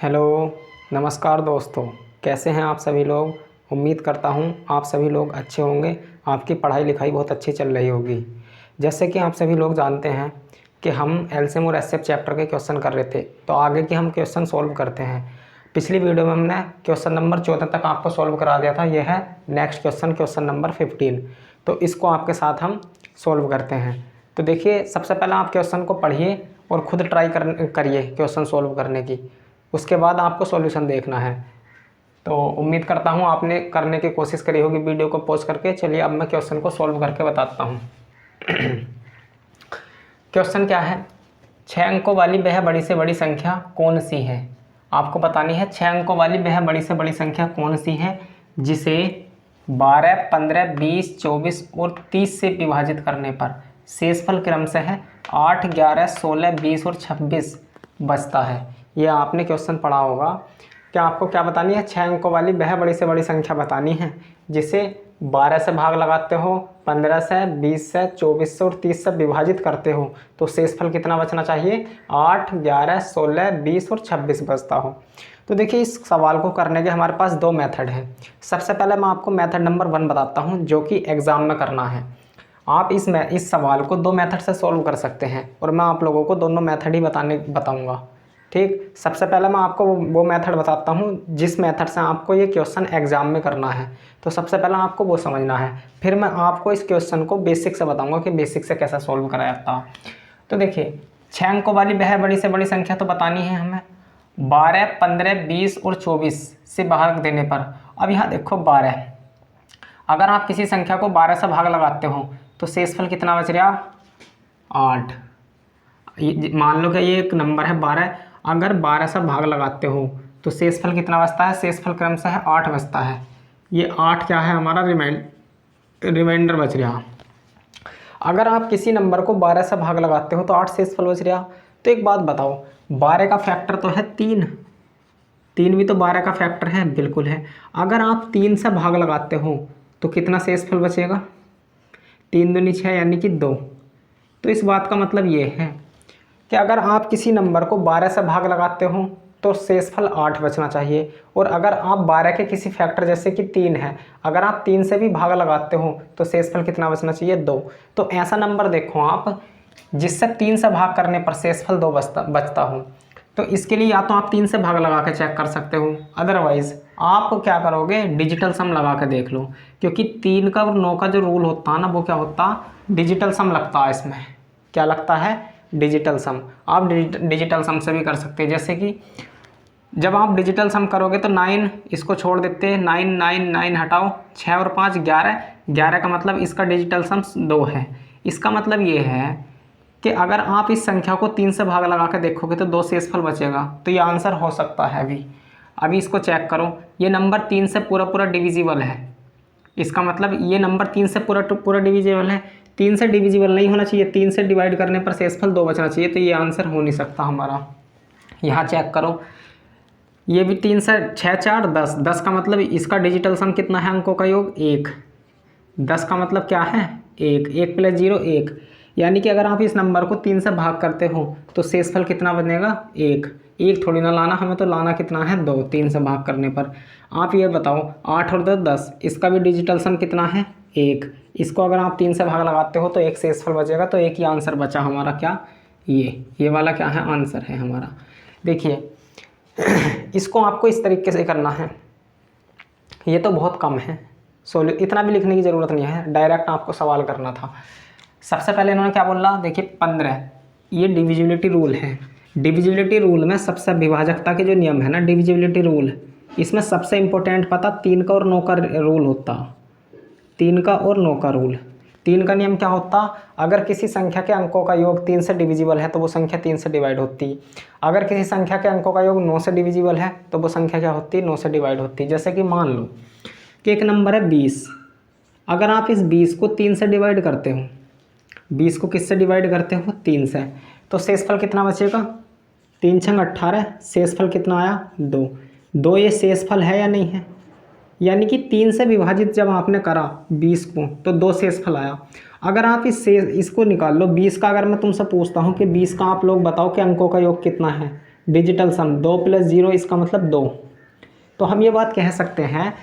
Hello, नमस्कार दोस्तों। कैसे हैं आप सभी लोग। उम्मीद करता हूं आप सभी लोग अच्छे होंगे। आपकी पढ़ाई लिखाई बहुत अच्छी चल रही होगी। जैसे कि आप सभी लोग जानते हैं कि हम एलसीएम और एचसीएफ चैप्टर के क्वेश्चन कर रहे थे, तो आगे के हम क्वेश्चन सॉल्व करते हैं। पिछली वीडियो में हमने क्वेश्चन नंबर 14 तक आपको सॉल्व करा दिया था। यह है नेक्स्ट क्वेश्चन नंबर 15। तो इसको आपके साथ हम सॉल्व करते हैं। तो देखिए, सबसे पहले आप क्वेश्चन को पढ़िए और ख़ुद ट्राई करिए क्वेश्चन सॉल्व करने की। उसके बाद आपको सॉल्यूशन देखना है। तो उम्मीद करता हूँ आपने करने की कोशिश करी होगी वीडियो को पॉज करके। चलिए अब मैं क्वेश्चन को सॉल्व करके बताता हूँ। क्वेश्चन क्या है, 6 अंकों वाली वह बड़ी से बड़ी संख्या कौन सी है। आपको बतानी है 6 अंकों वाली वह बड़ी से बड़ी संख्या कौन सी है जिसे 12, 15, 20, 24 और 30 से विभाजित करने पर शेषफल क्रम से है 8, 11, 16, 20 और 26 बचता है। ये आपने क्वेश्चन पढ़ा होगा। क्या आपको क्या बतानी है, 6 अंकों वाली वह बड़ी से बड़ी संख्या बतानी है जिसे 12 से भाग लगाते हो, 15 से, 20 से, 24 से और 30 से विभाजित करते हो तो शेषफल कितना बचना चाहिए, 8, 11, 16, 20 और 26 बचता हो। तो देखिए, इस सवाल को करने के हमारे पास दो मेथड हैं। सबसे पहले मैं आपको मेथड नंबर 1 बताता हूँ जो कि एग्ज़ाम में करना है। आप इस सवाल को दो मेथड से सॉल्व कर सकते हैं और मैं आप लोगों को दोनों मेथड ही बताऊँगा। ठीक, सबसे पहले मैं आपको वो मेथड बताता हूँ जिस मेथड से आपको ये क्वेश्चन एग्जाम में करना है। तो सबसे पहले आपको वो समझना है, फिर मैं आपको इस क्वेश्चन को बेसिक से बताऊंगा कि बेसिक से कैसे सॉल्व करा जाता है। तो देखिए, 6 अंकों वाली वह बड़ी से बड़ी संख्या तो बतानी है हमें 12, 15, 20 और 24 से भाग देने पर। अब यहाँ देखो 12, अगर आप किसी संख्या को 12 से भाग लगाते हो तो शेषफल कितना बच रहा, 8। मान लो कि ये एक नंबर है 12, अगर 12 से भाग लगाते हो तो शेषफल कितना बचता है, शेषफल क्रम से है 8 बचता है। ये 8 क्या है हमारा, रिमाइंडर बच रहा। अगर आप किसी नंबर को 12 से भाग लगाते हो तो 8 शेषफल बच रहा। तो एक बात बताओ, 12 का फैक्टर तो है 3, 3 भी तो 12 का फैक्टर है, बिल्कुल है। अगर आप 3 से भाग लगाते हो तो कितना शेषफल बचेगा, 3 दूनी 6 यानी कि 2। तो इस बात का मतलब ये है कि अगर आप किसी नंबर को 12 से भाग लगाते हो तो शेषफल 8 बचना चाहिए। और अगर आप 12 के किसी फैक्टर जैसे कि 3 है, अगर आप 3 से भी भाग लगाते हो तो शेषफल कितना बचना चाहिए, 2। तो ऐसा नंबर देखो आप जिससे 3 से भाग करने पर शेषफल 2 बचता हो। तो इसके लिए या तो आप 3 से भाग लगा के चेक कर सकते हो, अदरवाइज आप क्या करोगे, डिजिटल सम लगा के देख लो। क्योंकि 3 का और 9 का जो रूल होता है ना, वो क्या होता, डिजिटल सम लगता है। इसमें क्या लगता है, डिजिटल सम। आप डिजिटल सम से भी कर सकते हैं। जैसे कि जब आप डिजिटल सम करोगे तो 9 इसको छोड़ देते हैं, 9 9 9 हटाओ, 6 और 5 11, 11 का मतलब इसका डिजिटल सम 2 है। इसका मतलब ये है कि अगर आप इस संख्या को 3 से भाग लगा कर देखोगे तो 2 शेषफल बचेगा। तो ये आंसर हो सकता है। अभी इसको चेक करो, ये नंबर 3 से पूरा डिविजिबल है। इसका मतलब ये नंबर 3 से पूरा डिविजिबल है। 3 से डिविजिबल नहीं होना चाहिए, 3 से डिवाइड करने पर शेषफल 2 बचना चाहिए। तो ये आंसर हो नहीं सकता हमारा। यहाँ चेक करो, ये भी 3 से 6 4 10, 10 का मतलब इसका डिजिटल सम कितना है, अंकों का योग 1। 10 का मतलब क्या है, 1, 1 + 0 1। यानी कि अगर आप इस नंबर को 3 से भाग करते हो तो शेषफल कितना बनेगा, 1। 1 थोड़ी ना लाना हमें, तो लाना कितना है, 2, 3 से भाग करने पर। आप ये बताओ 8 और 10 10, इसका भी डिजिटल सम कितना है, 1। इसको अगर आप 3 से भाग लगाते हो तो 1 शेषफल बचेगा। तो एक ही आंसर बचा हमारा, क्या, ये वाला क्या है, आंसर है हमारा। देखिए इसको आपको इस तरीके से करना है। ये तो बहुत कम है, इतना भी लिखने की ज़रूरत नहीं है, डायरेक्ट आपको सवाल करना था। सबसे पहले इन्होंने क्या बोला, देखिए 15, ये डिविजिबिलिटी रूल है। डिविजिबिलिटी रूल में सबसे विभाजकता के जो नियम है ना, डिविजिबिलिटी रूल, इसमें सबसे इम्पोर्टेंट पता 3 का और 9 का रूल होता। 3 का और 9 का रूल। 3 का नियम क्या होता, अगर किसी संख्या के अंकों का योग 3 से डिविजिबल है तो वो संख्या 3 से डिवाइड होती। अगर किसी संख्या के अंकों का योग 9 से डिविजिबल है तो वो संख्या क्या होती, 9 से डिवाइड होती। जैसे कि मान लो कि एक नंबर है 20, अगर आप इस 20 को 3 से डिवाइड करते हो, 20 को किससे डिवाइड करते हो, 3 से, तो शेषफल कितना बचेगा, 3 छंग 18, शेषफल कितना आया, 2। 2 ये शेषफल है या नहीं है, यानी कि 3 से विभाजित जब आपने करा 20 को तो 2 शेषफल आया। अगर आप इसको निकाल लो 20 का, अगर मैं तुमसे पूछता हूँ कि 20 का आप लोग बताओ कि अंकों का योग कितना है, डिजिटल सम 2 + 0 इसका मतलब 2। तो हम ये बात कह सकते हैं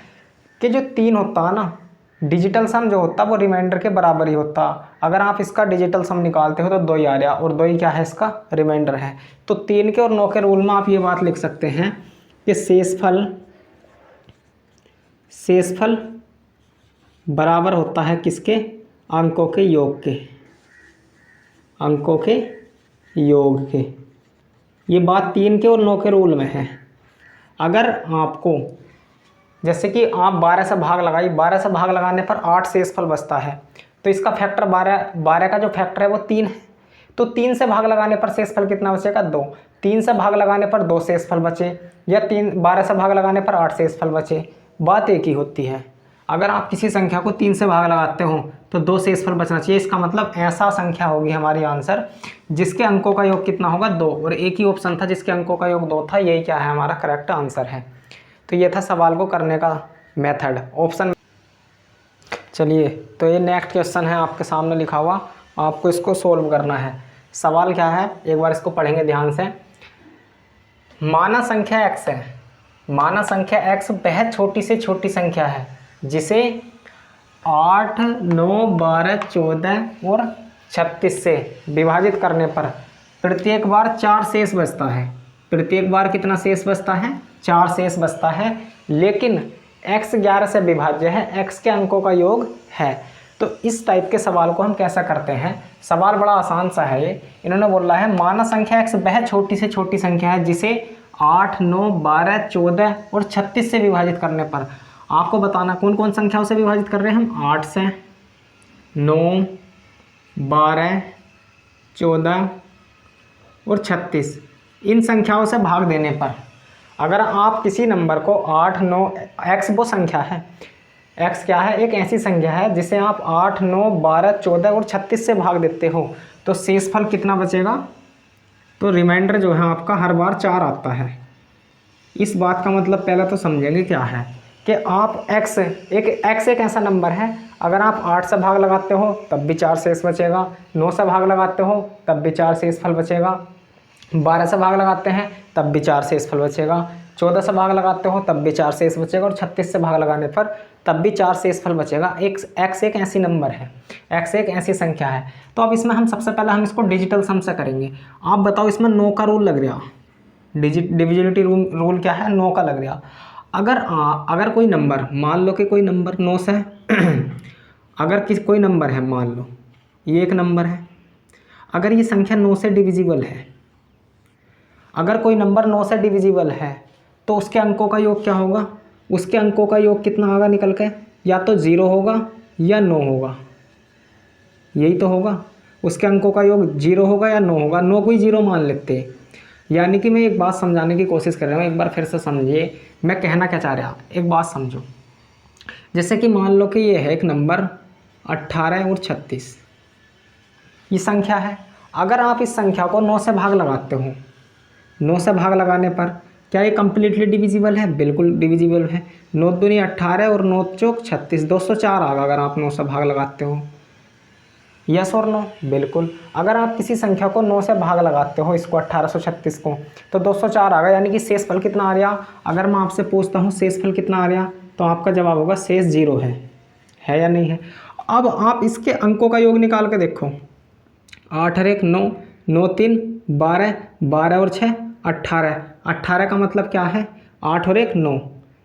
कि जो 3 होता है ना, डिजिटल सम जो होता है वो रिमाइंडर के बराबर ही होता। अगर आप इसका डिजिटल सम निकालते हो तो 2 ही आ रहा, और 2 ही क्या है, इसका रिमाइंडर है। तो 3 के और 9 के रूल में आप ये बात लिख सकते हैं कि शेषफल बराबर होता है किसके, अंकों के योग के, अंकों के योग के। ये बात 3 के और 9 के रूल में है। अगर आपको जैसे कि आप 12 से भाग लगाई, 12 से भाग लगाने पर 8 शेषफल बचता है, तो इसका फैक्टर 12 का जो फैक्टर है वो 3 है। तो 3 से भाग लगाने पर शेषफल कितना बचेगा, 2। 3 से भाग लगाने पर 2 शेषफल बचे, या 12 से भाग लगाने पर 8 शेषफल बचे, बात एक ही होती है। अगर आप किसी संख्या को 3 से भाग लगाते हो तो 2 शेषफल बचना चाहिए। इसका मतलब ऐसा संख्या होगी हमारी आंसर जिसके अंकों का योग कितना होगा, 2, और एक ही ऑप्शन था जिसके अंकों का योग 2 था। यही क्या है, हमारा करेक्ट आंसर है। तो ये था सवाल को करने का मेथड, ऑप्शन। चलिए, तो ये नेक्स्ट क्वेश्चन है आपके सामने लिखा हुआ, आपको इसको सोल्व करना है। सवाल क्या है, एक बार इसको पढ़ेंगे ध्यान से। माना संख्या x है, माना संख्या x वह छोटी से छोटी संख्या है जिसे 8, 9, 12, 14 और 36 से विभाजित करने पर प्रत्येक बार 4 शेष बचता है। प्रत्येक बार कितना शेष बचता है, 4 शेष बचता है, लेकिन x 11 से विभाज्य है, x के अंकों का योग है। तो इस टाइप के सवाल को हम कैसा करते हैं, सवाल बड़ा आसान सा है ये। इन्होंने बोला है माना संख्या x वह छोटी से छोटी संख्या है जिसे 8, 9, 12, 14 और 36 से विभाजित करने पर, आपको बताना कौन कौन संख्याओं से विभाजित कर रहे हैं हम, 8 से, 9, 12, 14 और 36, इन संख्याओं से भाग देने पर। अगर आप किसी नंबर को 8, 9, x वो संख्या है, x क्या है, एक ऐसी संख्या है जिसे आप 8, 9, 12, 14 और 36 से भाग देते हो, तो शेषफल कितना बचेगा, तो रिमाइंडर जो है आपका हर बार 4 आता है। इस बात का मतलब पहले तो समझेंगे क्या है कि आप x एक ऐसा नंबर है, अगर आप 8 से भाग लगाते हो तब भी 4 शेष बचेगा, 9 से भाग लगाते हो तब भी 4 शेषफल बचेगा, 12 से भाग लगाते हैं तब भी 4 शेषफल बचेगा, 14 से भाग लगाते हो तब भी 4 शेष बचेगा, और 36 से भाग लगाने पर तब भी 4 शेषफल बचेगा। x एक ऐसी नंबर है, x एक ऐसी संख्या है। तो अब इसमें हम सबसे पहले हम इसको डिजिटल सम से करेंगे। आप बताओ, इसमें 9 का रूल लग रहा, डिविजिबिलिटी रूल क्या है, 9 का लग रहा। अगर कोई नंबर, मान लो कि कोई नंबर 9 से अगर कोई नंबर है, मान लो ये एक नंबर है, अगर ये संख्या 9 से डिविजिबल है, अगर कोई नंबर 9 से डिविजिबल है तो उसके अंकों का योग क्या होगा, उसके अंकों का योग कितना होगा निकल के, या तो 0 होगा या 9 होगा, यही तो होगा। उसके अंकों का योग 0 होगा या 9 होगा, 9 को ही 0 मान लेते हैं। यानी कि मैं एक बात समझाने की कोशिश कर रहा हूँ, एक बार फिर से समझिए मैं कहना क्या चाह रहा। एक बात समझो, जैसे कि मान लो कि ये है एक नंबर 18 और 36, ये संख्या है। अगर आप इस संख्या को 9 से भाग लगाते हो, 9 से भाग लगाने पर क्या ये कम्प्लीटली डिविजिबल है, बिल्कुल डिविजिबल है। 9 दूनी 18 और 9 चौक 36, 204 आएगा अगर आप 9 से भाग लगाते हो, यस और नो, बिल्कुल। अगर आप किसी संख्या को 9 से भाग लगाते हो, इसको 1836 को, तो 204 आ गया, यानी कि शेषफल कितना आ रहा। अगर मैं आपसे पूछता हूँ शेषफल कितना आ रहा, तो आपका जवाब होगा शेष 0 है या नहीं है। अब आप इसके अंकों का योग निकाल के देखो, 8 और 1 9, 9 3 12, 12 और 6 18, 18 का मतलब क्या है, 8 और 1 9।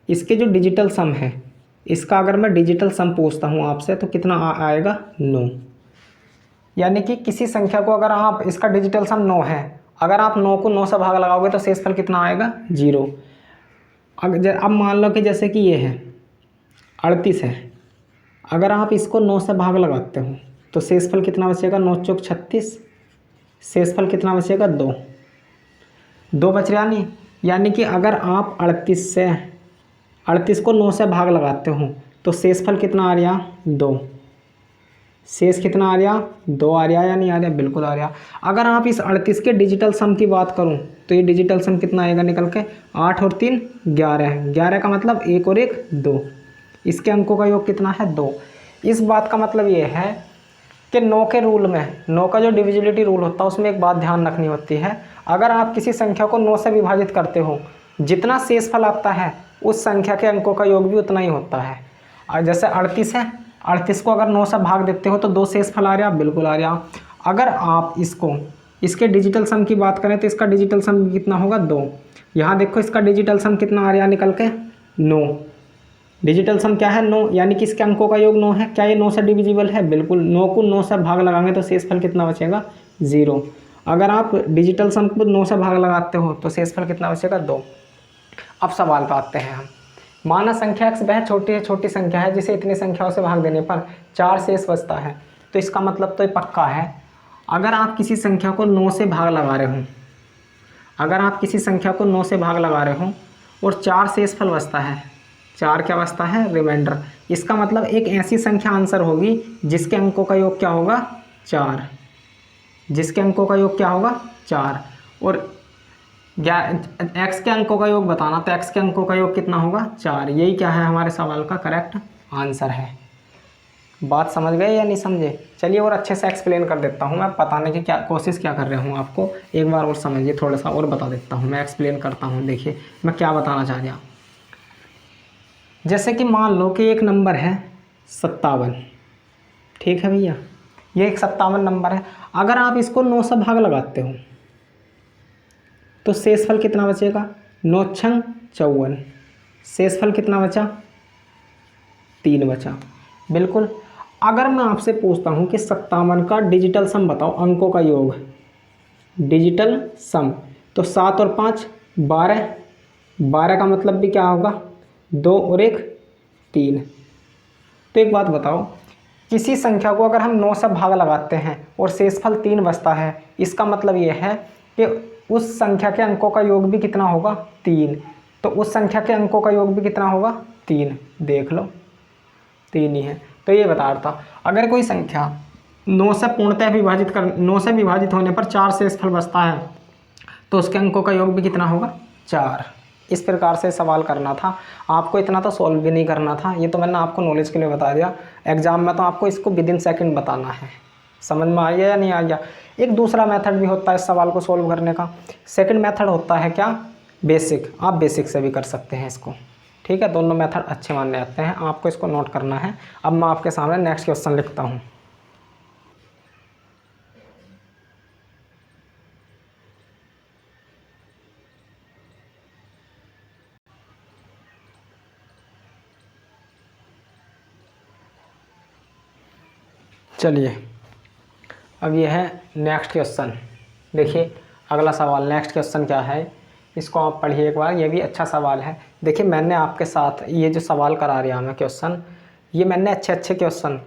इसके जो डिजिटल सम है, इसका अगर मैं डिजिटल सम पूछता हूँ आपसे तो कितना आएगा, 9। यानी कि किसी संख्या को अगर आप, इसका डिजिटल सम 9 है, अगर आप 9 को 9 से भाग लगाओगे तो शेषफल कितना आएगा, 0। अब मान लो कि जैसे कि ये है 38 है, अगर आप इसको 9 से भाग लगाते हो तो शेषफल कितना बचेगा, 9 चौक 36, शेषफल कितना बचेगा, 2 बच रहा नहीं। यानी कि अगर आप 38 को 9 से भाग लगाते हो तो शेषफल कितना आ रहा, 2। शेष कितना आ रहा, 2 आ रहा या नहीं आ रहा, बिल्कुल आ रहा। अगर आप इस 38 के डिजिटल सम की बात करूं तो ये डिजिटल सम कितना आएगा निकल के, 8 और 3 11, 11 का मतलब 1 और 1 2, इसके अंकों का योग कितना है, 2। इस बात का मतलब ये है कि 9 के रूल में, 9 का जो डिविजिबिलिटी रूल होता है उसमें एक बात ध्यान रखनी होती है। अगर आप किसी संख्या को 9 से विभाजित करते हो, जितना शेषफल आता है उस संख्या के अंकों का योग भी उतना ही होता है। और जैसे 38 है, 38 को अगर 9 से भाग देते हो तो 2 शेषफल आ रहा, बिल्कुल आ रहा। अगर आप इसके डिजिटल सम की बात करें तो इसका डिजिटल सम कितना होगा, 2। यहाँ देखो इसका डिजिटल सम कितना आ रहा निकल के, 9। डिजिटल सम क्या है, 9, यानी कि इसके अंकों का योग 9 है। क्या ये 9 से डिविजिबल है, बिल्कुल। 9 को 9 से भाग लगाएंगे तो शेषफल कितना बचेगा, 0। अगर आप डिजिटल सम को 9 से भाग लगाते हो तो शेषफल कितना बचेगा, 2। अब सवाल पे आते हैं हम। माना संख्या x वह छोटी से छोटी संख्या है जिसे इतनी संख्याओं से भाग देने पर 4 शेष बचता है। तो इसका मतलब तो ये पक्का है, अगर आप किसी संख्या को 9 से भाग लगा रहे हो, अगर आप किसी संख्या को 9 से भाग लगा रहे हो और 4 शेषफल बचता है, 4 क्या बचता है, रिमाइंडर, इसका मतलब एक ऐसी संख्या आंसर होगी जिसके अंकों का योग क्या होगा, 4। जिसके अंकों का योग क्या होगा, 4। और x के अंकों का योग बताना, तो x के अंकों का योग कितना होगा, 4। यही क्या है, हमारे सवाल का करेक्ट आंसर है। बात समझ गए या नहीं समझे? चलिए और अच्छे से एक्सप्लेन कर देता हूँ, मैं बताने की कोशिश क्या कर रहा हूँ आपको, एक बार और समझिए, थोड़ा सा और बता देता हूँ, मैं एक्सप्लेन करता हूँ। देखिए मैं क्या बताना चाह रहा हूँ। जैसे कि मान लो कि एक नंबर है 57, ठीक है भैया, ये एक 57 नंबर है। अगर आप इसको 9 से भाग लगाते हो तो शेषफल कितना बचेगा, 9 छंग 54, शेषफल कितना बचा, 3 बचा, बिल्कुल। अगर मैं आपसे पूछता हूँ कि 57 का डिजिटल सम बताओ, अंकों का योग, डिजिटल सम, तो 7 और 5 12, 12 का मतलब भी क्या होगा, 2 और 1 3। तो एक बात बताओ, किसी संख्या को अगर हम 9 से भाग लगाते हैं और शेषफल 3 बचता है, इसका मतलब ये है कि उस संख्या के अंकों का योग भी कितना होगा, 3। तो उस संख्या के अंकों का योग भी कितना होगा, 3। देख लो 3 ही है। तो ये बता रहा था, अगर कोई संख्या 9 से पूर्णतः विभाजित 9 से विभाजित होने पर 4 शेषफल बचता है तो उसके अंकों का योग भी कितना होगा, 4। इस प्रकार से सवाल करना था आपको, इतना तो सॉल्व भी नहीं करना था, ये तो मैंने आपको नॉलेज के लिए बता दिया। एग्जाम में तो आपको इसको विदिन सेकंड बताना है। समझ में आ गया या नहीं आ गया? एक दूसरा मेथड भी होता है इस सवाल को सॉल्व करने का। सेकंड मेथड होता है क्या, बेसिक। आप बेसिक से भी कर सकते हैं इसको, ठीक है। दोनों मेथड अच्छे माने जाते हैं, आपको इसको नोट करना है। अब मैं आपके सामने नेक्स्ट क्वेश्चन लिखता हूँ। चलिए अब ये है नेक्स्ट क्वेश्चन। देखिए अगला सवाल, नेक्स्ट क्वेश्चन क्या है, इसको आप पढ़िए एक बार, ये भी अच्छा सवाल है। देखिए मैंने आपके साथ ये जो सवाल करा रहा मैं क्वेश्चन, ये मैंने अच्छे क्वेश्चन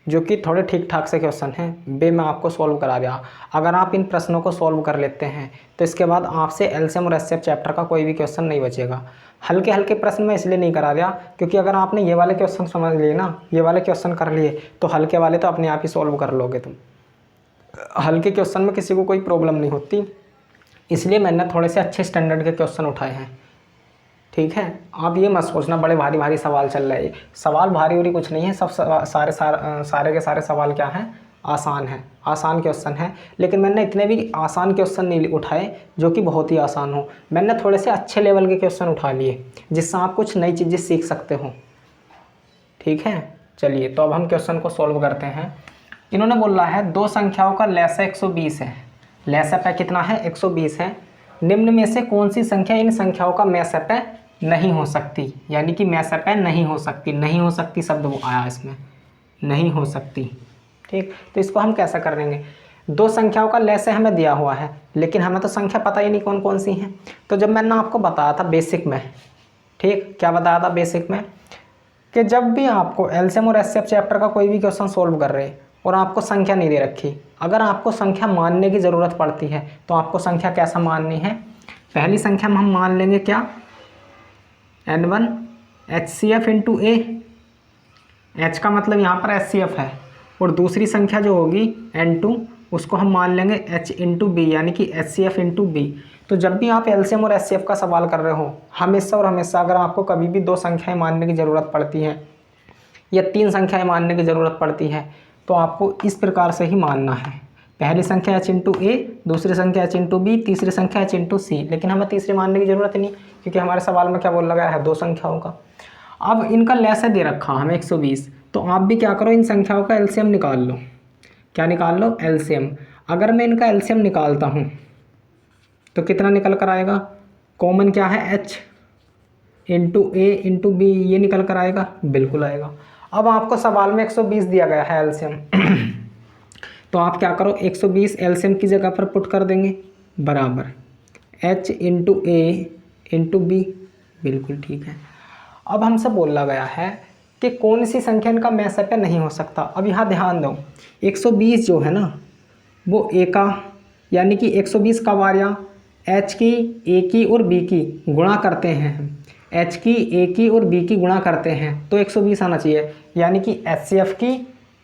जो कि थोड़े ठीक ठाक से क्वेश्चन हैं वे मैं आपको सॉल्व करा रहा। अगर आप इन प्रश्नों को सॉल्व कर लेते हैं तो इसके बाद आपसे एलसीएम और एचसीएफ चैप्टर का कोई भी क्वेश्चन नहीं बचेगा। हल्के हल्के प्रश्न मैं इसलिए नहीं करा रहा क्योंकि अगर आपने ये वाले क्वेश्चन समझ लिए ना, ये वाले क्वेश्चन कर लिए, तो हल्के वाले तो अपने आप ही सॉल्व कर लोगे तुम। हल्के क्वेश्चन में किसी को कोई प्रॉब्लम नहीं होती, इसलिए मैंने थोड़े से अच्छे स्टैंडर्ड के क्वेश्चन उठाए हैं, ठीक है। आप ये मत सोचना बड़े भारी भारी सवाल चल रहे हैं। सवाल भारी वारी कुछ नहीं है, सब सारे के सारे सवाल क्या हैं, आसान है, आसान क्वेश्चन है। लेकिन मैंने इतने भी आसान क्वेश्चन नहीं उठाए जो कि बहुत ही आसान हो। मैंने थोड़े से अच्छे लेवल के क्वेश्चन उठा लिए जिससे आप कुछ नई चीज़ें सीख सकते हो, ठीक है। चलिए तो अब हम क्वेश्चन को सॉल्व करते हैं। इन्होंने बोला है दो संख्याओं का लैसा 120 है, लैसा पे कितना है, 120 है। निम्न में से कौन सी संख्या इन संख्याओं का मैसा पे नहीं हो सकती, यानी कि मैसा पे नहीं हो सकती, नहीं हो सकती शब्द वो आया इसमें, नहीं हो सकती, ठीक। तो इसको हम कैसा कर लेंगे, दो संख्याओं का लैसे हमें दिया हुआ है लेकिन हमें तो संख्या पता ही नहीं कौन कौन सी हैं। तो जब मैंने आपको बताया था बेसिक में, ठीक, क्या बताया था बेसिक में, कि जब भी आपको एलसीएम और एचसीएफ चैप्टर का कोई भी क्वेश्चन सोल्व कर रहे और आपको संख्या नहीं दे रखी, अगर आपको संख्या मानने की ज़रूरत पड़ती है तो आपको संख्या कैसा माननी है, पहली संख्या में हम मान लेंगे क्या, n1 HCF इंटू ए, H का मतलब यहाँ पर HCF है, और दूसरी संख्या जो होगी n2 उसको हम मान लेंगे H इंटू बी, यानी कि HCF इंटू बी। तो जब भी आप एलसीएम और एचसीएफ का सवाल कर रहे हो, हमेशा और हमेशा अगर आपको कभी भी दो संख्याएं मानने की ज़रूरत पड़ती है या तीन संख्याएं मानने की ज़रूरत पड़ती है तो आपको इस प्रकार से ही मानना है। पहली संख्या h इंटू ए, दूसरी संख्या h इंटू बी, तीसरी संख्या h इंटू सी, लेकिन हमें तीसरी मानने की जरूरत नहीं क्योंकि हमारे सवाल में क्या बोला गया है, दो संख्याओं का। अब इनका लैसा दे रखा हमें 120, तो आप भी क्या करो, इन संख्याओं का एलसीएम निकाल लो। क्या निकाल लो? एलसीएम। अगर मैं इनका एलसीएम निकालता हूँ तो कितना निकल कर आएगा? कॉमन क्या है? h इंटू ए इंटू बी, ये निकल कर आएगा, बिल्कुल आएगा। अब आपको सवाल में 120 दिया गया है एलसीएम तो आप क्या करो, 120 एलसीएम की जगह पर पुट कर देंगे, बराबर h इंटू ए इंटू बी, बिल्कुल ठीक है। अब हमसे बोला गया है कि कौन सी संख्या इनका मैसअप नहीं हो सकता। अब यहाँ ध्यान दो, 120 जो है ना वो ए का, यानी कि 120 का वारिया h की, a की और b की गुणा करते हैं, h की, a की और b की गुणा करते हैं तो 120 आना चाहिए। यानी कि HCF की,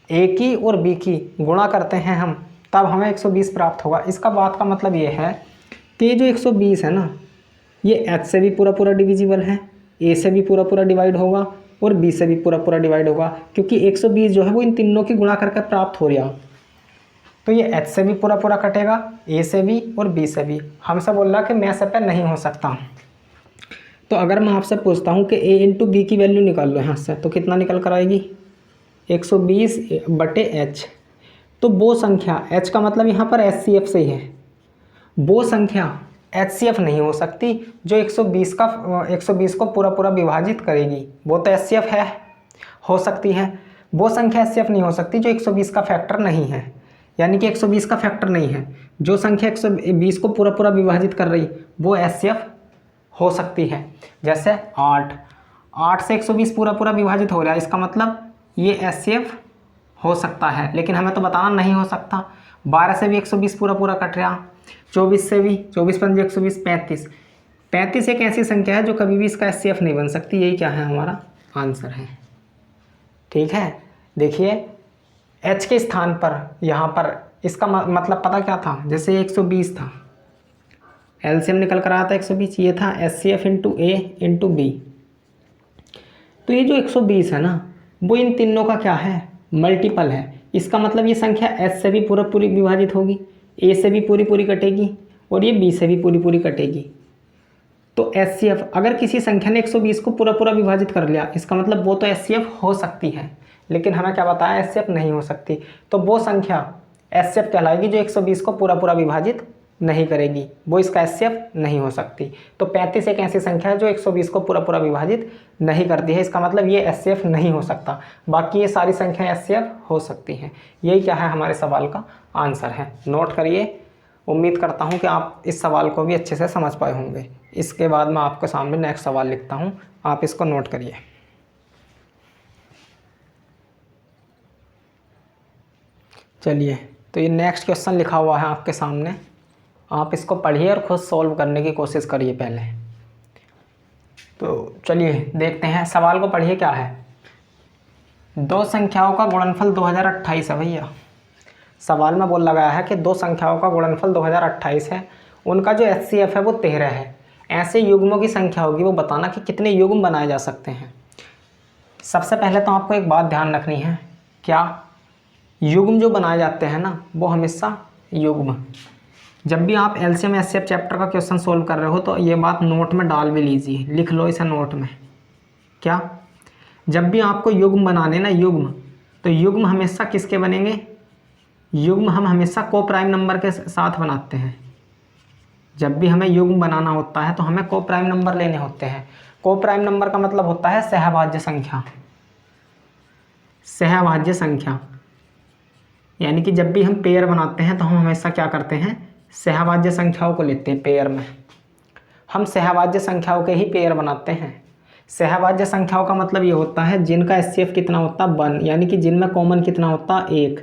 a की और b की गुणा करते हैं हम, तब हमें 120 प्राप्त होगा। इसका बात का मतलब ये है कि ये जो 120 है ना, ये h से भी पूरा पूरा डिविजिबल है, a से भी पूरा पूरा डिवाइड होगा और b से भी पूरा पूरा डिवाइड होगा, क्योंकि 120 जो है वो इन तीनों की गुणा करके प्राप्त हो रहा। तो ये h से भी पूरा पूरा कटेगा, a से भी और b से भी। हमसे बोल रहा कि मैसअप नहीं हो सकता। तो अगर मैं आपसे पूछता हूँ कि a इंटू बी की वैल्यू निकाल लो यहाँ से, तो कितना निकल कर आएगी? 120 बटे h। तो वो संख्या, h का मतलब यहाँ पर HCF से ही है, वो संख्या HCF नहीं हो सकती जो 120 को पूरा पूरा विभाजित करेगी। वो तो HCF है, हो सकती है, वो संख्या HCF नहीं हो सकती जो 120 का फैक्टर नहीं है, यानी कि 120 का फैक्टर नहीं है। जो संख्या 120 को पूरा पूरा विभाजित कर रही वो HCF हो सकती है। जैसे 8 से 120 पूरा पूरा विभाजित हो रहा है, इसका मतलब ये HCF हो सकता है, लेकिन हमें तो बताना नहीं हो सकता। 12 से भी 120 पूरा पूरा कट रहा, 24 से भी, 24 पंजे 120, 35 एक ऐसी संख्या है जो कभी भी इसका HCF नहीं बन सकती। यही क्या है? हमारा आंसर है। ठीक है, देखिए h के स्थान पर यहाँ पर इसका मतलब पता क्या था? जैसे 120 था, एलसीएम निकल कर आया था 120, ये था HCF इंटू ए इंटू बी। तो ये जो 120 है ना, वो इन तीनों का क्या है? मल्टीपल है। इसका मतलब ये संख्या h से भी पूरा पूरी विभाजित होगी, a से भी पूरी पूरी कटेगी और ये b से भी पूरी पूरी कटेगी। तो HCF, अगर किसी संख्या ने 120 को पूरा पूरा विभाजित कर लिया, इसका मतलब वो तो HCF हो सकती है, लेकिन हमें क्या बताया? HCF नहीं हो सकती। तो वो संख्या HCF कहलाएगी जो 120 को पूरा पूरा विभाजित नहीं करेगी, वो इसका HCF नहीं हो सकती। तो 35 एक ऐसी संख्या है जो 120 को पूरा पूरा विभाजित नहीं करती है, इसका मतलब ये HCF नहीं हो सकता। बाकी ये सारी संख्याएं HCF हो सकती हैं। यही क्या है? हमारे सवाल का आंसर है। नोट करिए। उम्मीद करता हूँ कि आप इस सवाल को भी अच्छे से समझ पाए होंगे। इसके बाद मैं आपके सामने नेक्स्ट सवाल लिखता हूँ, आप इसको नोट करिए। चलिए, तो ये नेक्स्ट क्वेश्चन लिखा हुआ है आपके सामने, आप इसको पढ़िए और खुद सॉल्व करने की कोशिश करिए पहले। तो चलिए देखते हैं, सवाल को पढ़िए। क्या है? दो संख्याओं का गुणनफल 2028 है भैया। सवाल में बोला गया है कि दो संख्याओं का गुणनफल 2028 है, उनका जो HCF है वो 13 है। ऐसे युग्मों की संख्या होगी, वो बताना कि कितने युग्म बनाए जा सकते हैं। सबसे पहले तो आपको एक बात ध्यान रखनी है, क्या? युग्म जो बनाए जाते हैं ना, वो हमेशा युग्म, जब भी आप LCM HCF चैप्टर का क्वेश्चन सोल्व कर रहे हो तो ये बात नोट में डाल भी लीजिए, लिख लो इसे नोट में। क्या? जब भी आपको युग्म बनाने ना, युग्म, तो युग्म हमेशा किसके बनेंगे? युग्म हम हमेशा को प्राइम नंबर के साथ बनाते हैं। जब भी हमें युग्म बनाना होता है तो हमें को प्राइम नंबर लेने होते हैं। को प्राइम नंबर का मतलब होता है सहभाज्य संख्या। सहभाज्य संख्या यानी कि जब भी हम पेयर बनाते हैं तो हम हमेशा क्या करते हैं? सहभाज्य संख्याओं को लेते हैं पेयर में। हम सहभाज्य संख्याओं के ही पेयर बनाते हैं। सहभाज्य संख्याओं का मतलब ये होता है जिनका HCF कितना होता है? 1, यानी कि जिनमें कॉमन कितना होता है? 1।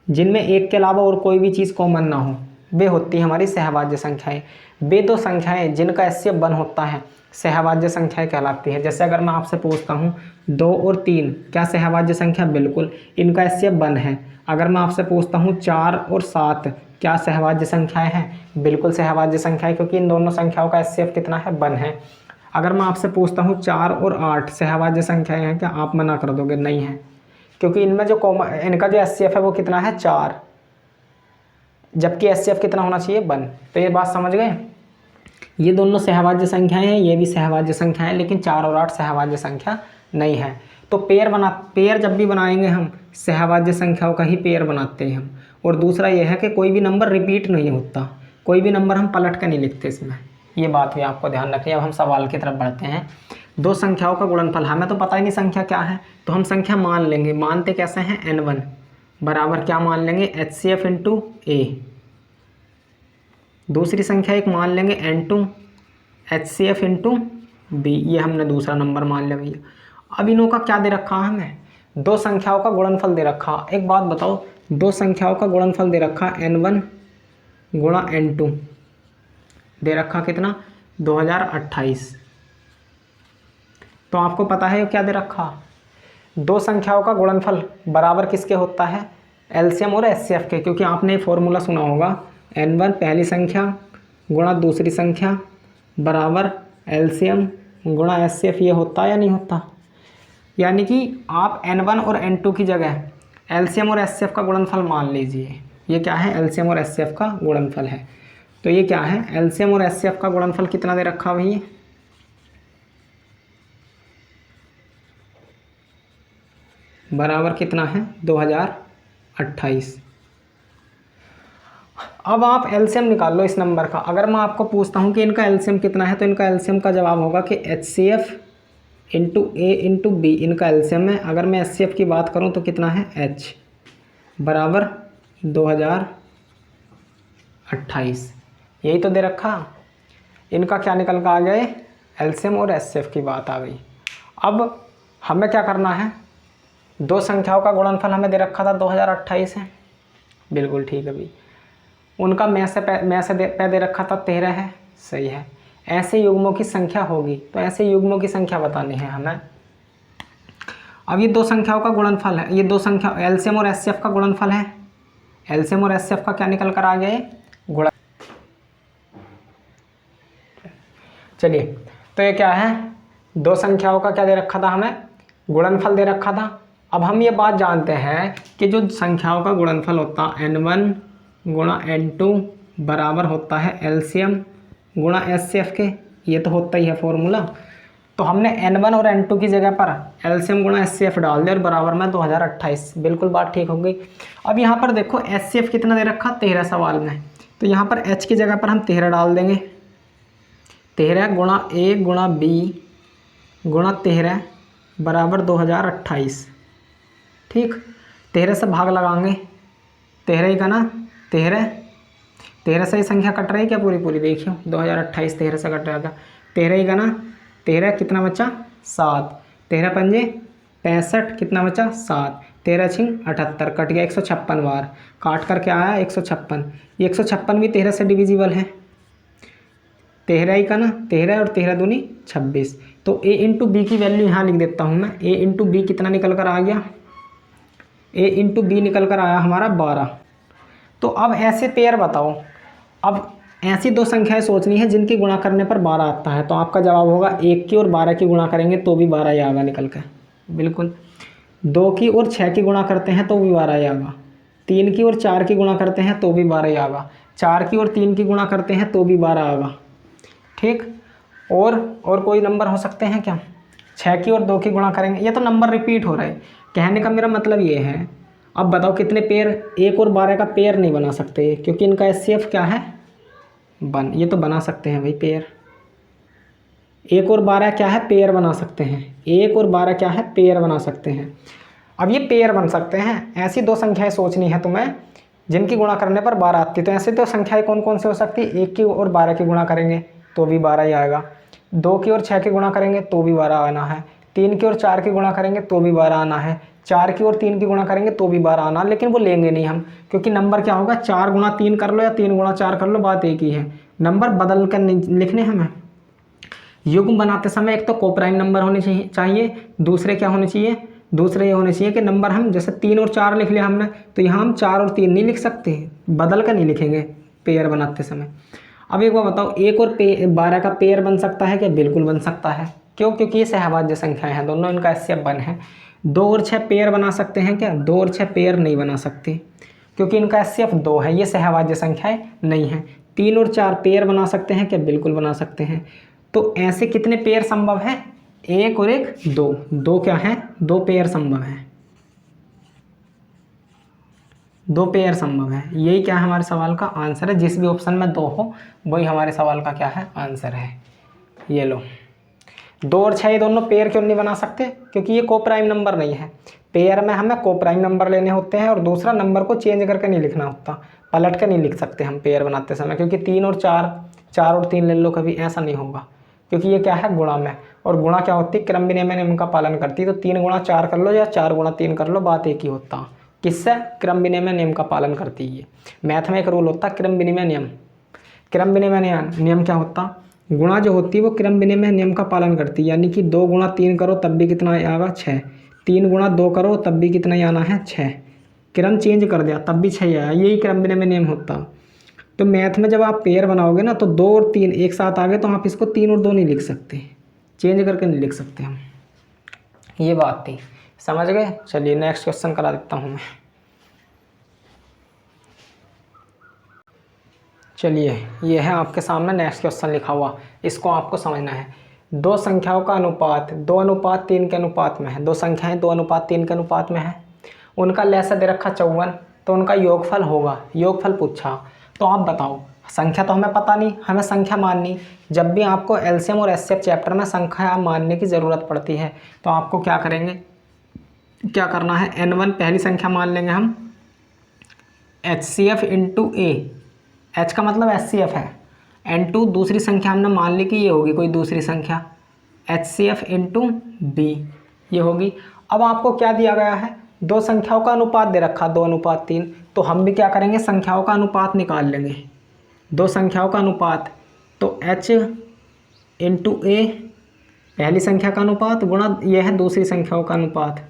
जिनमें 1 के अलावा और कोई भी चीज़ कॉमन ना हो, वे होती है हमारी सहभाज्य संख्याएं। वे दो संख्याएं जिनका HCF 1 होता है सहभाज्य संख्याएं कहलाती है। जैसे अगर मैं आपसे पूछता हूँ 2 और 3 क्या सहभाज्य संख्या? बिल्कुल, इनका HCF 1 है। अगर मैं आपसे पूछता हूँ 4 और 7 क्या सहभाज्य संख्याएं हैं? बिल्कुल सहभाज्य संख्याएं, क्योंकि इन दोनों संख्याओं का HCF कितना है? 1 है। अगर मैं आपसे पूछता हूँ 4 और 8 सहभाज्य संख्याएं हैं क्या? आप मना कर दोगे नहीं है, क्योंकि इनमें जो इनका जो HCF है वो कितना है? 4। जबकि HCF कितना होना चाहिए 1। तो ये बात समझ गए। ये दोनों सहभाज्य संख्याएं हैं, ये भी सहभाज्य संख्या है, लेकिन 4 और 8 सहभाज्य संख्या नहीं है। तो पेयर जब भी बनाएंगे हम सहभाज्य संख्याओं का ही पेयर बनाते हैं हम। और दूसरा ये है कि कोई भी नंबर रिपीट नहीं होता, कोई भी नंबर हम पलट कर नहीं लिखते इसमें, ये बात भी आपको ध्यान रखिए। अब हम सवाल की तरफ बढ़ते हैं। दो संख्याओं का गुणनफल, हमें तो पता ही नहीं संख्या क्या है, तो हम संख्या मान लेंगे। मानते कैसे हैं, n1 बराबर क्या मान लेंगे, HCF इंटू A। दूसरी संख्या एक मान लेंगे n2 HCF इंटू B, ये हमने दूसरा नंबर मान लिया भैया। अब इनों का क्या दे रखा है हमें, दो संख्याओं का गुणनफल दे रखा। एक बात बताओ, दो संख्याओं का गुणनफल दे रखा n1 गुणा n2 दे रखा कितना 2028। तो आपको पता है क्या दे रखा, दो संख्याओं का गुणनफल बराबर किसके होता है, एलसीएम और एचसीएफ के। क्योंकि आपने फॉर्मूला सुना होगा, n1 पहली संख्या गुणा दूसरी संख्या बराबर एलसीएम गुणा एचसीएफ, ये होता है या नहीं होता। यानी कि आप n1 और n2 की जगह एलसीएम और एचसीएफ का गुणनफल मान लीजिए। ये क्या है, एलसीएम और एचसीएफ का गुणनफल है। तो ये क्या है, एलसीएम और एचसीएफ का गुणनफल कितना दे रखा भैया, बराबर कितना है 2028। अब आप एलसीएम निकाल लो इस नंबर का। अगर मैं आपको पूछता हूँ कि इनका एलसीएम कितना है, तो इनका एलसीएम का जवाब होगा कि HCF into A into B इनका एलसीएम है। अगर मैं HCF की बात करूँ तो कितना है, H बराबर 2028, यही तो दे रखा। इनका क्या निकल कर आ गए, एलसीएम और HCF की बात आ गई। अब हमें क्या करना है, दो संख्याओं का गुणनफल हमें दे रखा था 2028 है, बिल्कुल ठीक है भाई। उनका मैं से दे रखा था 13 है, सही है। ऐसे युग्मों की संख्या होगी, तो ऐसे युग्मों की संख्या बतानी है हमें। अब ये दो संख्याओं का गुणनफल है, ये दो संख्या एलसीएम और एचसीएफ का गुणनफल है। एलसीएम और एचसीएफ का क्या निकल कर आ गया, गुणा। चलिए, तो ये क्या है, दो संख्याओं का क्या दे रखा था हमें, गुणनफल दे रखा था। अब हम ये बात जानते हैं कि जो संख्याओं का गुणनफल होता है n1 गुणा n2 बराबर होता है एलसीएम गुणा एचसीएफ के, ये तो होता ही है फॉर्मूला। तो हमने n1 और n2 की जगह पर एलसीएम गुणा एचसीएफ डाल दिया और बराबर में 2028, बिल्कुल बात ठीक हो गई। अब यहाँ पर देखो एचसीएफ कितना दे रखा 13 सवाल में, तो यहाँ पर h की जगह पर हम 13 डाल देंगे। 13 गुणा A गुणा B गुणा 13 बराबर 2028, ठीक। 13 से भाग लगाएंगे, 13 ही का ना, 13 से ही संख्या कट रही है क्या, पूरी पूरी देखियो, 2028 13 से कट रहा था, 13 ही का ना, 13 कितना बचा 7, 13 पंजे 65 कितना बचा 7, 13 छिंग 78 कट गया 156 बार, काट कर क्या आया 156। ये 156 भी 13 से डिविजिबल है, 13 ही का ना, 13 और 13 दूनी 26। तो A इंटू बी की वैल्यू यहाँ लिख देता हूँ मैं। A इंटू बी कितना निकल कर आ गया, A इंटू बी निकल कर आया हमारा 12। तो अब ऐसे पेयर बताओ, अब ऐसी दो संख्याएं सोचनी है जिनकी गुणा करने पर 12 आता है। तो आपका जवाब होगा 1 की और 12 की गुणा करेंगे तो भी 12 ही आएगा निकल कर, बिल्कुल। 2 की और 6 की गुणा करते हैं तो भी 12 ही आएगा। 3 की और 4 की गुणा करते हैं तो भी 12 ही आएगा। 4 की और 3 की गुणा करते हैं तो भी 12 आएगा, ठीक। और कोई नंबर हो सकते हैं क्या, 6 की और 2 की गुणा करेंगे, ये तो नंबर रिपीट हो रहा है। कहने का मेरा मतलब ये है, अब बताओ कितने पेयर, 1 और 12 का पेयर नहीं बना सकते क्योंकि इनका एचसीएफ क्या है 1। ये तो बना सकते हैं भाई पेयर, 1 और 12 क्या है, पेयर बना सकते हैं। 1 और 12 क्या है, पेयर बना सकते हैं। अब ये पेयर बन सकते हैं, ऐसी दो संख्याएं सोचनी है तुम्हें जिनकी गुणा करने पर 12 आती है। तो ऐसे तो संख्याएं कौन कौन सी हो सकती है, 1 की और 12 की गुणा करेंगे तो भी 12 ही आएगा, 2 की और 6 की गुणा करेंगे तो भी 12 आना है, 3 की और 4 की गुणा करेंगे तो भी 12 आना है, 4 की और 3 की गुणा करेंगे तो भी 12 आना। लेकिन वो लेंगे नहीं हम, क्योंकि नंबर क्या होगा, 4 गुणा 3 कर लो या 3 गुणा 4 कर लो, बात एक ही है। नंबर बदल कर लिखने हमें। युग्म बनाते समय एक तो कोप्राइम नंबर होने चाहिए, दूसरे क्या होने चाहिए, दूसरे ये होने चाहिए कि नंबर हम जैसे 3 और 4 लिख लिया हमने, तो यहाँ हम 4 और 3 नहीं लिख सकते, बदल कर नहीं लिखेंगे पेयर बनाते समय। अब एक बार बताओ, 1 और 12 का पेयर बन सकता है क्या, बिल्कुल बन सकता है। क्यों, क्योंकि ये सहभाज्य संख्याएं हैं दोनों, इनका एचसीएफ 1 है। 2 और 6 पेयर बना सकते हैं क्या, 2 और 6 पेयर नहीं बना सकते। क्योंकि इनका HCF 2 है, ये सहभाज्य संख्याएं नहीं है। 3 और 4 पेयर बना सकते हैं क्या? बिल्कुल बना सकते हैं। तो ऐसे कितने पेयर संभव है? 1 और 1 2, 2 क्या है? 2 पेयर संभव है, 2 पेयर संभव है। यही क्या है हमारे सवाल का आंसर है। जिस भी ऑप्शन में 2 हो वही हमारे सवाल का क्या है? आंसर है। ये लो, 2 और 6 ये दोनों पेयर क्यों नहीं बना सकते? क्योंकि ये को प्राइम नंबर नहीं है। पेयर में हमें को प्राइम नंबर लेने होते हैं और दूसरा नंबर को चेंज करके नहीं लिखना होता, पलट के नहीं लिख सकते हम पेयर बनाते समय, क्योंकि 3 और 4, 4 और 3 ले लो, कभी ऐसा नहीं होगा, क्योंकि ये क्या है? गुणा में। और गुणा क्या होती है? क्रम विनिमय नियम का पालन करती है। तो 3 गुणा 4 कर लो या 4 गुणा 3 कर लो, बात एक ही होता। किससे? क्रम विनिमय नियम का पालन करती है। मैथ में एक रूल होता है क्रम विनिमय नियम। क्रम विनिमय नियम क्या होता? गुणा जो होती है वो क्रम विनिमय नियम का पालन करती है, यानी कि 2 गुणा 3 करो तब भी कितना आएगा? 6। 3 गुणा 2 करो तब भी कितना ही आना है? 6। क्रम चेंज कर दिया तब भी 6 आया, यही क्रम विनिमय नियम होता। तो मैथ में जब आप पेयर बनाओगे ना, तो 2 और 3 एक साथ आ गए तो आप इसको 3 और 2 नहीं लिख सकते, चेंज करके नहीं लिख सकते हम। ये बात थी, समझ गए? चलिए नेक्स्ट क्वेश्चन करा देता हूँ मैं। चलिए ये है आपके सामने नेक्स्ट क्वेश्चन लिखा हुआ, इसको आपको समझना है। 2 संख्याओं का अनुपात 2:3 के अनुपात में है। 2 संख्याएं 2:3 के अनुपात में है। उनका लसागु दे रखा 54, तो उनका योगफल होगा। योगफल पूछा, तो आप बताओ। संख्या तो हमें पता नहीं, हमें संख्या माननी। जब भी आपको एलसीएम और एचसीएफ चैप्टर में संख्या मानने की ज़रूरत पड़ती है तो आपको क्या करेंगे, क्या करना है? n1 पहली संख्या मान लेंगे हम, HCF इंटू ए, H का मतलब HCF है, n2 दूसरी संख्या हमने मान ली कि ये होगी कोई दूसरी संख्या, HCF इंटू बी ये होगी। अब आपको क्या दिया गया है? 2 संख्याओं का अनुपात दे रखा 2:3, तो हम भी क्या करेंगे? संख्याओं का अनुपात निकाल लेंगे। 2 संख्याओं का अनुपात, तो H इंटू ए पहली संख्या का अनुपात गुणा ये है दूसरी संख्याओं का अनुपात।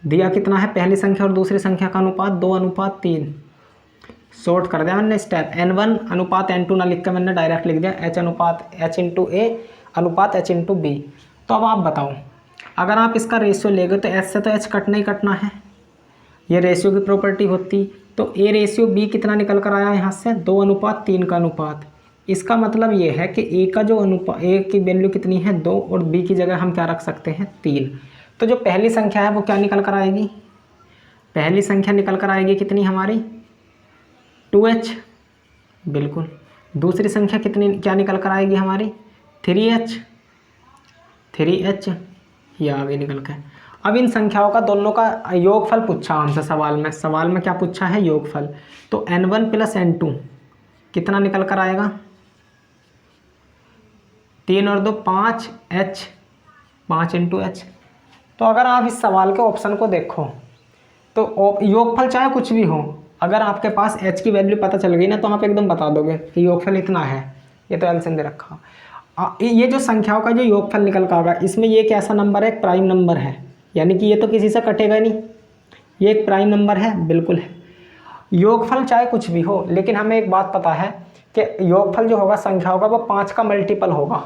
दिया कितना है? पहली संख्या और दूसरी संख्या का अनुपात 2:3। शॉर्ट कर दिया मैंने स्टेप, n1 अनुपात n2 ना लिख कर मैंने डायरेक्ट लिख दिया h अनुपात h इंटू ए अनुपात h इंटू बी। तो अब आप बताओ, अगर आप इसका रेशियो लेगे तो h से तो h कटना ही कटना है, ये रेशियो की प्रॉपर्टी होती। तो a रेशियो b कितना निकल कर आया यहाँ से? 2:3 का अनुपात। इसका मतलब ये है कि a का जो अनुपात, a की वैल्यू कितनी है? 2, और b की जगह हम क्या रख सकते हैं? 3। तो जो पहली संख्या है वो क्या निकल कर आएगी? पहली संख्या निकल कर आएगी कितनी हमारी? 2h, बिल्कुल। दूसरी संख्या कितनी क्या निकल कर आएगी हमारी? 3h, ये आगे निकल के। अब इन संख्याओं का दोनों का योगफल पूछा हमसे सवाल में क्या पूछा है? योगफल। तो n1 प्लस n2 कितना निकल कर आएगा? 3 और 2 5h, 5 इंटू h। तो अगर आप इस सवाल के ऑप्शन को देखो तो योगफल चाहे कुछ भी हो, अगर आपके पास h की वैल्यू पता चल गई ना तो आप एकदम बता दोगे कि योगफल इतना है। ये तो एलसीएम दे रखा। ये जो संख्याओं का जो योगफल निकल कर आएगा, इसमें ये कैसा नंबर है? एक प्राइम नंबर है, यानी कि ये तो किसी से कटेगा नहीं, ये एक प्राइम नंबर है, बिल्कुल है। योगफल चाहे कुछ भी हो, लेकिन हमें एक बात पता है कि योगफल जो होगा संख्याओं का वो 5 का मल्टीपल होगा।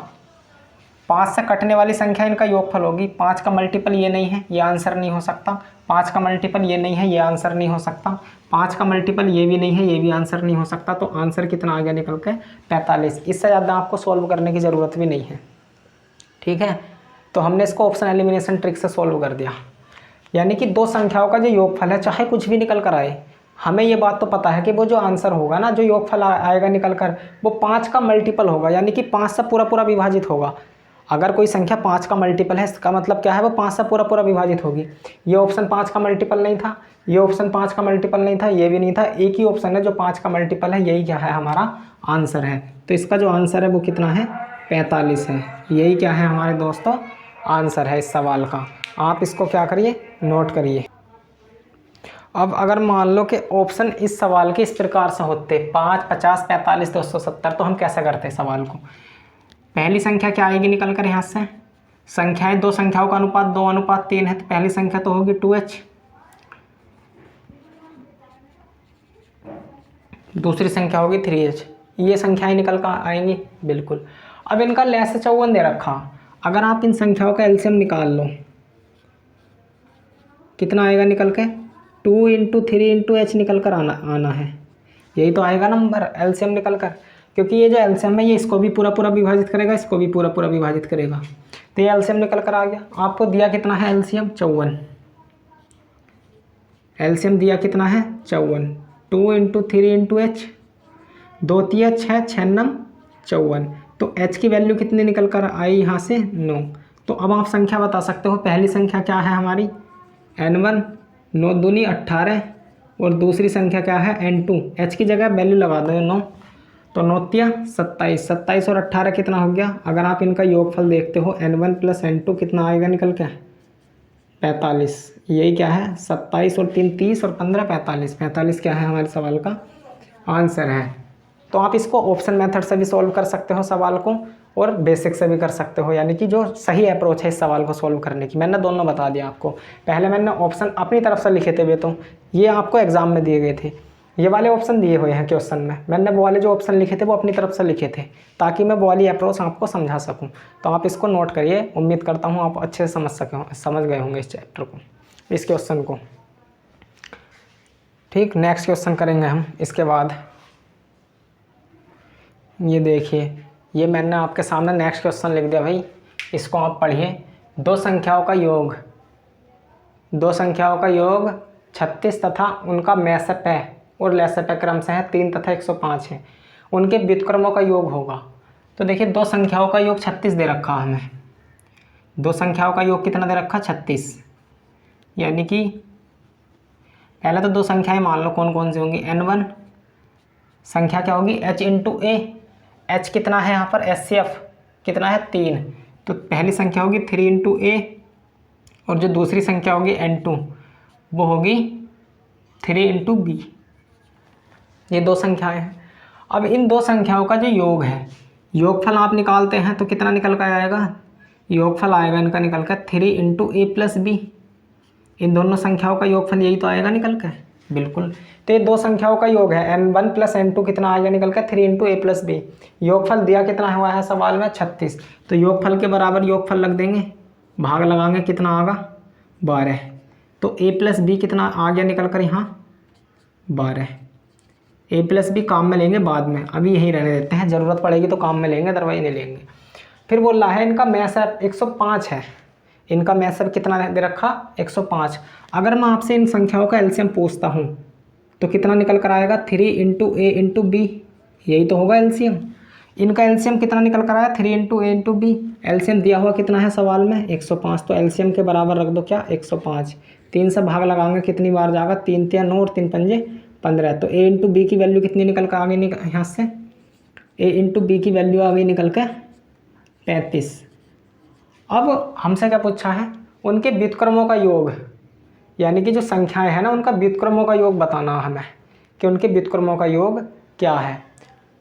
5 से कटने वाली संख्या इनका योगफल होगी। 5 का मल्टीपल ये नहीं है, ये आंसर नहीं हो सकता। 5 का मल्टीपल ये नहीं है, ये आंसर नहीं हो सकता। 5 का मल्टीपल ये भी नहीं है, ये भी आंसर नहीं हो सकता। तो आंसर कितना आ गया निकल के? 45। इससे ज़्यादा आपको सॉल्व करने की ज़रूरत भी नहीं है, ठीक है। तो हमने इसको ऑप्शन एलिमिनेशन ट्रिक से सॉल्व कर दिया, यानी कि 2 संख्याओं का जो योगफल है चाहे कुछ भी निकल कर आए, हमें ये बात तो पता है कि वो जो आंसर होगा ना, जो योगफल आएगा निकल कर, वो 5 का मल्टीपल होगा, यानी कि 5 से पूरा विभाजित होगा। अगर कोई संख्या 5 का मल्टीपल है, इसका मतलब क्या है? वो 5 से पूरा विभाजित होगी। ये ऑप्शन 5 का मल्टीपल नहीं था, ये ऑप्शन 5 का मल्टीपल नहीं था, ये भी नहीं था। एक ही ऑप्शन है जो 5 का मल्टीपल है, यही क्या है? हमारा आंसर है। तो इसका जो आंसर है वो कितना है? 45 है। यही क्या है हमारे दोस्तों? आंसर है इस सवाल का। आप इसको क्या करिए? नोट करिए। अब अगर मान लो कि ऑप्शन इस सवाल के इस प्रकार से होते 5, 50, 45, 270, तो हम कैसे करते सवाल को? पहली संख्या क्या आएगी निकल कर यहाँ से? संख्याएं 2 संख्याओं का अनुपात 2:3 है, तो पहली संख्या तो होगी 2h, दूसरी संख्या होगी 3h। ये संख्याएं निकल कर आएंगी, बिल्कुल। अब इनका लसागु 54 दे रखा, अगर आप इन संख्याओं का एलसीएम निकाल लो कितना आएगा निकल के? 2 इंटू 3 इंटू एच निकल कर आना है, यही तो आएगा नंबर एलसीएम निकल कर, क्योंकि ये जो एलसीएम है ये इसको भी पूरा पूरा विभाजित करेगा, इसको भी पूरा पूरा विभाजित करेगा, तो ये एलसीएम निकल कर आ गया। आपको दिया कितना है एलसीएम 54, एलसीएम दिया कितना है 54, 2 इंटू 3 इंटू एच, 2 3 6 6 9 54, तो एच की वैल्यू कितनी निकल कर आई यहाँ से 9। तो अब आप संख्या बता सकते हो, पहली संख्या क्या है हमारी n1, 9 दूनी 18, और दूसरी संख्या क्या है n2, h की जगह वैल्यू लगा दो 9, तो 9 तिया 27, 27 और 18 कितना हो गया, अगर आप इनका योगफल देखते हो n1 प्लस n2 कितना आएगा निकल के 45, यही क्या है 27 और 3 30 और 15 45, 45 क्या है हमारे सवाल का आंसर है। तो आप इसको ऑप्शन मेथड से भी सॉल्व कर सकते हो सवाल को, और बेसिक से भी कर सकते हो, यानी कि जो सही अप्रोच है इस सवाल को सॉल्व करने की। मैंने दोनों बता दिया आपको, पहले मैंने ऑप्शन अपनी तरफ से लिखे थे, वे तो ये आपको एग्जाम में दिए गए थे, ये वाले ऑप्शन दिए हुए हैं क्वेश्चन में, मैंने वो वाले जो ऑप्शन लिखे थे वो अपनी तरफ से लिखे थे, ताकि मैं वो वाली अप्रोच आपको समझा सकूँ। तो आप इसको नोट करिए, उम्मीद करता हूँ आप अच्छे से समझ गए होंगे इस चैप्टर को, इस क्वेश्चन को। ठीक, नेक्स्ट क्वेश्चन करेंगे हम इसके बाद। ये देखिए, ये मैंने आपके सामने नेक्स्ट क्वेश्चन लिख दिया भाई, इसको आप पढ़िए। दो संख्याओं का योग 36 तथा उनका मैसप और लसप क्रम से है 3 तथा 105 है, उनके व्युत्क्रमों का योग होगा। तो देखिए, दो संख्याओं का योग 36 दे रखा हमें, दो संख्याओं का योग कितना दे रखा 36, यानी कि पहले तो दो संख्याएं मान लो कौन कौन सी होंगी। n1 संख्या क्या होगी h इंटू ए, h कितना है यहाँ पर HCF कितना है 3, तो पहली संख्या होगी 3 इंटू ए, और जो दूसरी संख्या होगी n2 वो होगी 3 इंटू बी। ये दो संख्याएं हैं। अब इन दो संख्याओं का जो योग है, योगफल आप निकालते हैं तो कितना निकल कर आएगा, योगफल आएगा इनका निकल कर 3 इंटू ए प्लस बी। इन दोनों संख्याओं का योगफल यही तो आएगा निकल कर, बिल्कुल। तो ये दो संख्याओं का योग है, n1 प्लस n2 कितना आएगा निकल कर 3 इंटू ए प्लस बी। योगफल दिया कितना हुआ है सवाल में 36, तो योगफल के बराबर योगफल लग देंगे, भाग लगाएंगे कितना आएगा 12, तो a प्लस बी कितना आ गया निकल कर यहाँ 12। a प्लस बी काम में लेंगे बाद में, अभी यहीं रहने देते हैं, ज़रूरत पड़ेगी तो काम में लेंगे, अदरवाइज नहीं लेंगे। फिर बोल रहा है इनका मैसअप 105 है, इनका मैसअप कितना दे रखा 105। अगर मैं आपसे इन संख्याओं का एलसीएम पूछता हूँ तो कितना निकल कर आएगा 3 इंटू ए इंटू बी, यही तो होगा एलसीएम। इनका एलसीएम कितना निकल कर आया 3 इंटू ए इंटू बी, एलसीएम दिया हुआ कितना है सवाल में 105, तो एलसीएम के बराबर रख दो क्या 105। 3 से भाग लगाएंगे कितनी बार जाएगा 3 तिया 9 और 3 पंजे 15, तो ए इंटू बी की वैल्यू कितनी निकल कर आ गई यहाँ से, ए इंटू बी की वैल्यू आ गई निकल कर 35। अब हमसे क्या पूछा है, उनके व्युत्क्रमों का योग, यानी कि जो संख्याएं हैं ना उनका व्युत्क्रमों का योग बताना हमें कि उनके व्युत्क्रमों का योग क्या है।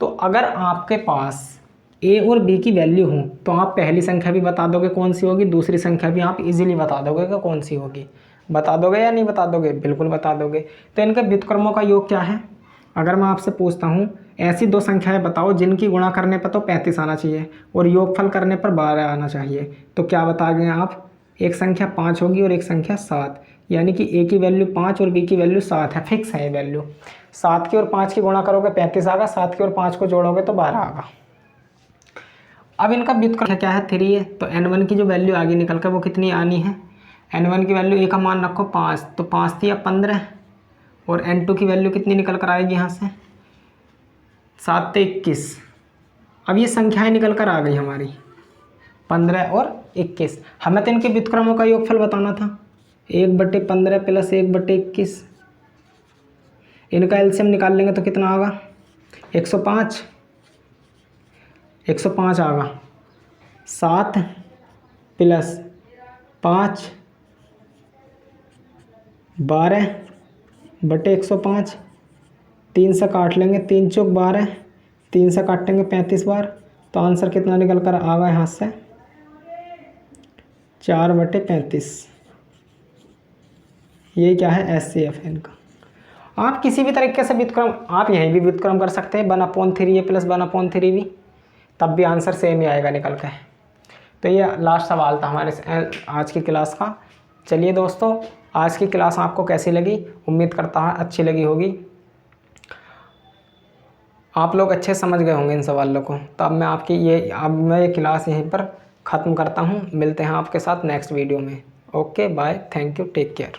तो अगर आपके पास a और b की वैल्यू हो तो आप पहली संख्या भी बता दोगे कौन सी होगी, दूसरी संख्या भी आप इजीली बता दोगे कि कौन सी होगी। बता दोगे या नहीं बता दोगे, बिल्कुल बता दोगे। तो इनके व्युत्क्रमों का योग क्या है, अगर मैं आपसे पूछता हूँ ऐसी दो संख्याएं बताओ जिनकी गुणा करने पर तो 35 आना चाहिए और योगफल करने पर 12 आना चाहिए, तो क्या बताओगे आप, एक संख्या 5 होगी और एक संख्या 7, यानी कि a की वैल्यू 5 और b की वैल्यू 7 है, फिक्स है ये वैल्यू। 7 की और 5 की गुणा करोगे 35 आएगा, 7 की और 5 को जोड़ोगे तो 12 आएगा। अब इनका व्युत्क्रम क्या है 3 है, तो n1 की जो वैल्यू आगे निकल कर वो कितनी आनी है, n1 की वैल्यू a का मान रखो 5, तो 5 थी 15, और n2 की वैल्यू कितनी निकल कर आएगी यहाँ से 7 से 21। अब ये संख्याएं निकल कर आ गई हमारी 15 और 21। हमें तो इनके व्युत्क्रमों का योगफल बताना था, 1/15 प्लस 1/21। इनका एलसीएम निकाल लेंगे तो कितना आएगा 105, 105 आएगा। 7 प्लस 5 12/105, 3 से काट लेंगे 3 चौक 12, 3 से काटेंगे 35 बार, तो आंसर कितना निकल कर आएगा यहाँ से 4/35। ये क्या है HCF है इनका। आप किसी भी तरीके से व्युत्क्रम, आप यहीं भी व्युत्क्रम कर सकते हैं 1/3a प्लस 1/3b, तब भी आंसर सेम ही आएगा निकल के। तो ये लास्ट सवाल था हमारे आज की क्लास का। चलिए दोस्तों, आज की क्लास आपको कैसी लगी, उम्मीद करता है अच्छी लगी होगी। आप लोग अच्छे समझ गए होंगे इन सवालों को। तो अब मैं ये क्लास यहीं पर ख़त्म करता हूँ। मिलते हैं आपके साथ नेक्स्ट वीडियो में। Okay bye, thank you, take care.